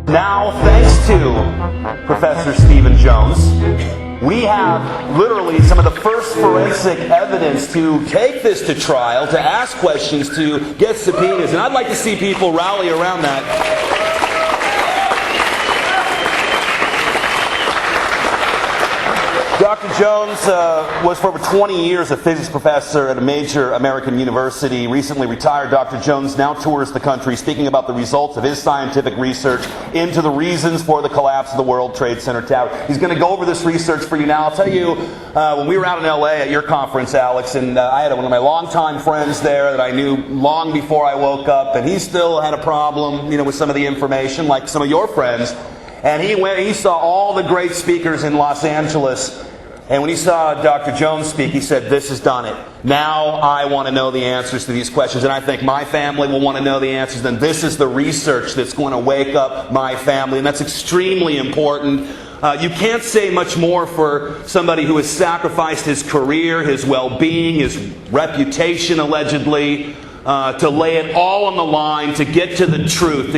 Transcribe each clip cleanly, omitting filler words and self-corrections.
Now, thanks to Professor Stephen Jones, we have literally some of the first forensic evidence to take this to trial, to ask questions, to get subpoenas. And I'd like to see people rally around that. Dr. Jones was for over 20 years a physics professor at a major American university. Recently retired Dr. Jones now tours the country speaking about the results of his scientific research into the reasons for the collapse of the World Trade Center Tower. He's going to go over this research for you now. I'll tell you, when we were out in LA at your conference, Alex, and I had one of my longtime friends there that I knew long before I woke up, and he still had a problem, with some of the information, like some of your friends. And he saw all the great speakers in Los Angeles. And when he saw Dr. Jones speak, he said, "This has done it. Now I want to know the answers to these questions. And I think my family will want to know the answers. And this is the research that's going to wake up my family." And that's extremely important. You can't say much more for somebody who has sacrificed his career, his well-being, his reputation, allegedly, to lay it all on the line, to get to the truth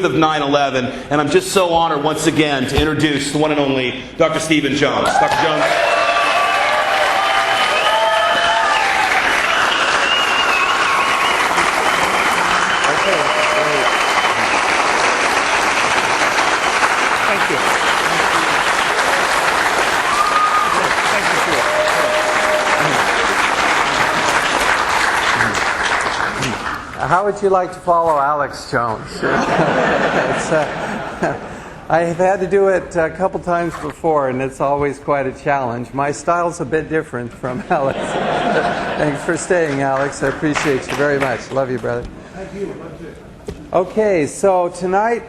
of 9/11. And I'm just so honored once again to introduce the one and only Dr. Stephen Jones. Dr. Jones. Thank you. How would you like to follow Alex Jones? I've had to do it a couple times before, and it's always quite a challenge. My style's a bit different from Alex. Thanks for staying, Alex. I appreciate you very much. Love you, brother. Thank you. Love you. Okay, so tonight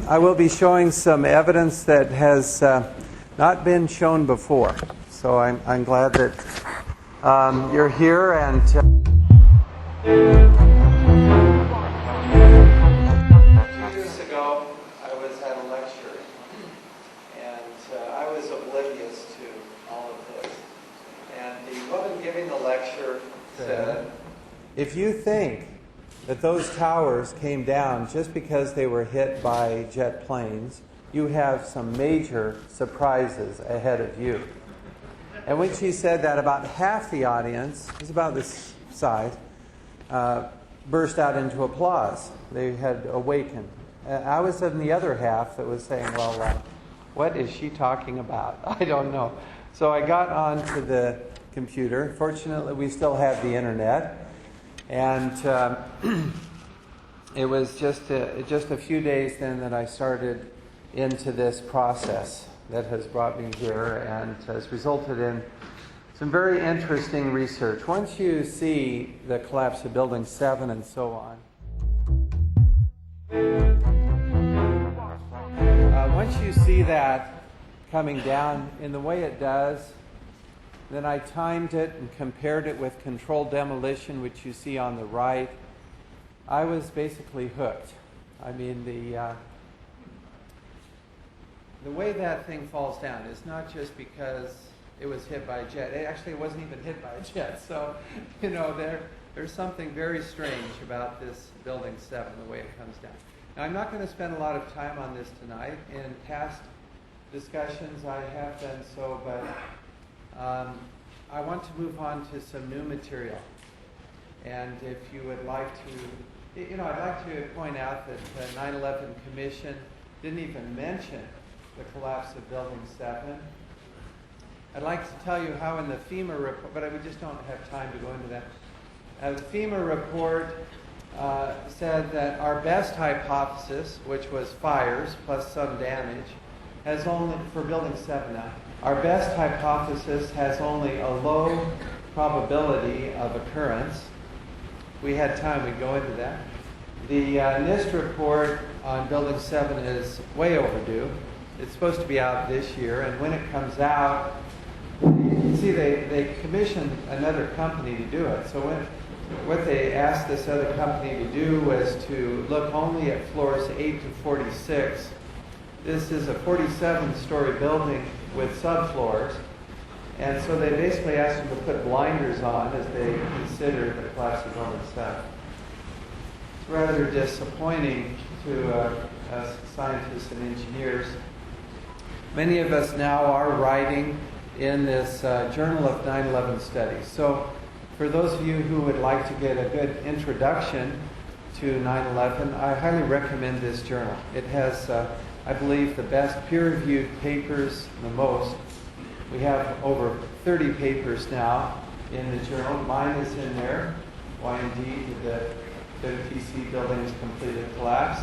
I will be showing some evidence that has not been shown before. So I'm glad that you're here and... If you think that those towers came down just because they were hit by jet planes, you have some major surprises ahead of you. And when she said that, about half the audience, it was about this size, burst out into applause. They had awakened. I was in the other half that was saying, well, what is she talking about? I don't know. So I got onto the computer. Fortunately, we still have the internet. And it was just a few days then that I started into this process that has brought me here and has resulted in some very interesting research. Once you see the collapse of Building 7 and so on, once you see that coming down in the way it does, then I timed it and compared it with controlled demolition, which you see on the right. I was basically hooked. I mean, the way that thing falls down is not just because it was hit by a jet. It wasn't even hit by a jet. So, there's something very strange about this Building 7, the way it comes down. Now, I'm not going to spend a lot of time on this tonight. In past discussions, I have done so, but I want to move on to some new material. And if you would like to, I'd like to point out that the 9/11 Commission didn't even mention the collapse of Building 7. I'd like to tell you how in the FEMA report, but we just don't have time to go into that. The FEMA report said that our best hypothesis, which was fires plus some damage, has only, for Building 7 now, our best hypothesis has only a low probability of occurrence. If we had time, we'd go into that. The NIST report on Building 7 is way overdue. It's supposed to be out this year, and when it comes out, you see they commissioned another company to do it. So what they asked this other company to do was to look only at floors 8 to 46. This is a 47-story building with subfloors, and so they basically asked them to put blinders on as they consider the collapse of building 7. It's rather disappointing to us scientists and engineers. Many of us now are writing in this Journal of 9/11 Studies. So for those of you who would like to get a good introduction to 9/11, I highly recommend this journal. It has, I believe, the best peer-reviewed papers, the most. We have over 30 papers now in the journal. Mine is in there. Why indeed did the WTC buildings completed collapse?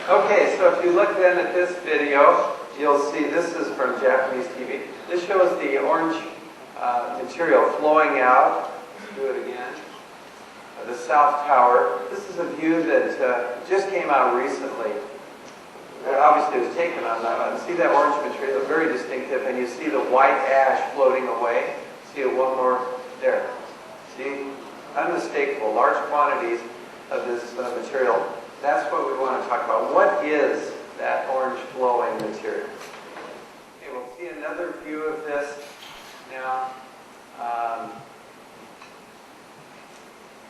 Okay, so if you look then at this video, you'll see this is from Japanese TV. This shows the orange material flowing out. Let's do it again. The South Tower. This is a view that just came out recently. Obviously it was taken on that one. See that orange material? Very distinctive. And you see the white ash floating away. See it one more there. See? Unmistakable. Large quantities of this material. That's what we want to talk about. What is that orange flowing material? Okay, we'll see another view of this now.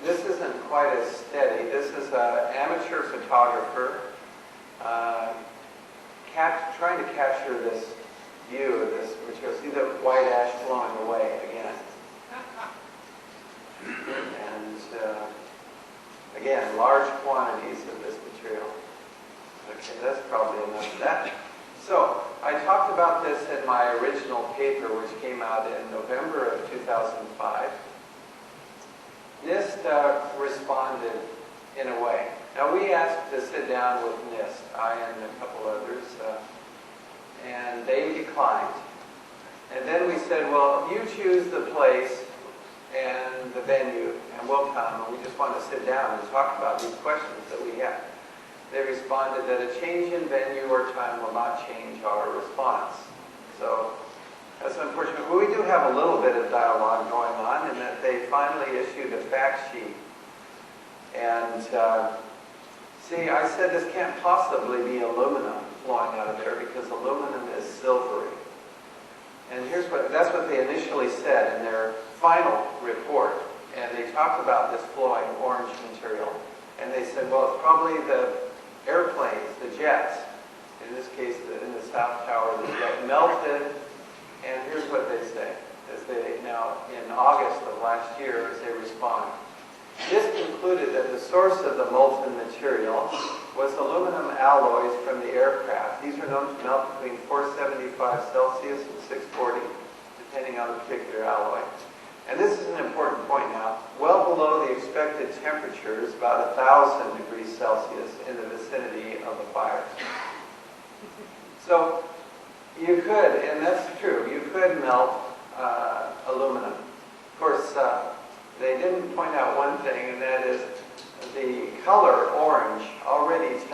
This isn't quite as steady. This is an amateur photographer trying to capture this view of this material. See the white ash flowing away again. And again, large quantities of this material. Okay, that's probably enough of that. So, I talked about this in my original paper, which came out in November of 2005. NIST responded in a way. Now, we asked to sit down with NIST, I and a couple others, and they declined. And then we said, well, you choose the place and the venue, and we'll come, and we just want to sit down and talk about these questions that we have. They responded that a change in venue or time will not change our response. So that's unfortunate. But we do have a little bit of dialogue going on in that they finally issued a fact sheet. And see, I said this can't possibly be aluminum flowing out of there because aluminum is silvery. And that's what they initially said in their final report. And they talked about this flowing orange material. And they said, well, it's probably the airplanes, the jets, in this case in the South Tower, the jet melted. And here's what they say, now in August of last year, as they respond. This concluded that the source of the molten material was aluminum alloys from the aircraft. These are known to melt between 475 Celsius and 640, depending on the particular alloy. And this is an important point now. Well below the expected temperatures, about 1,000 degrees Celsius in the vicinity of the fires. So you could, and that's true, you could melt aluminum. Of course, they didn't point out one thing, and that is the color orange already tells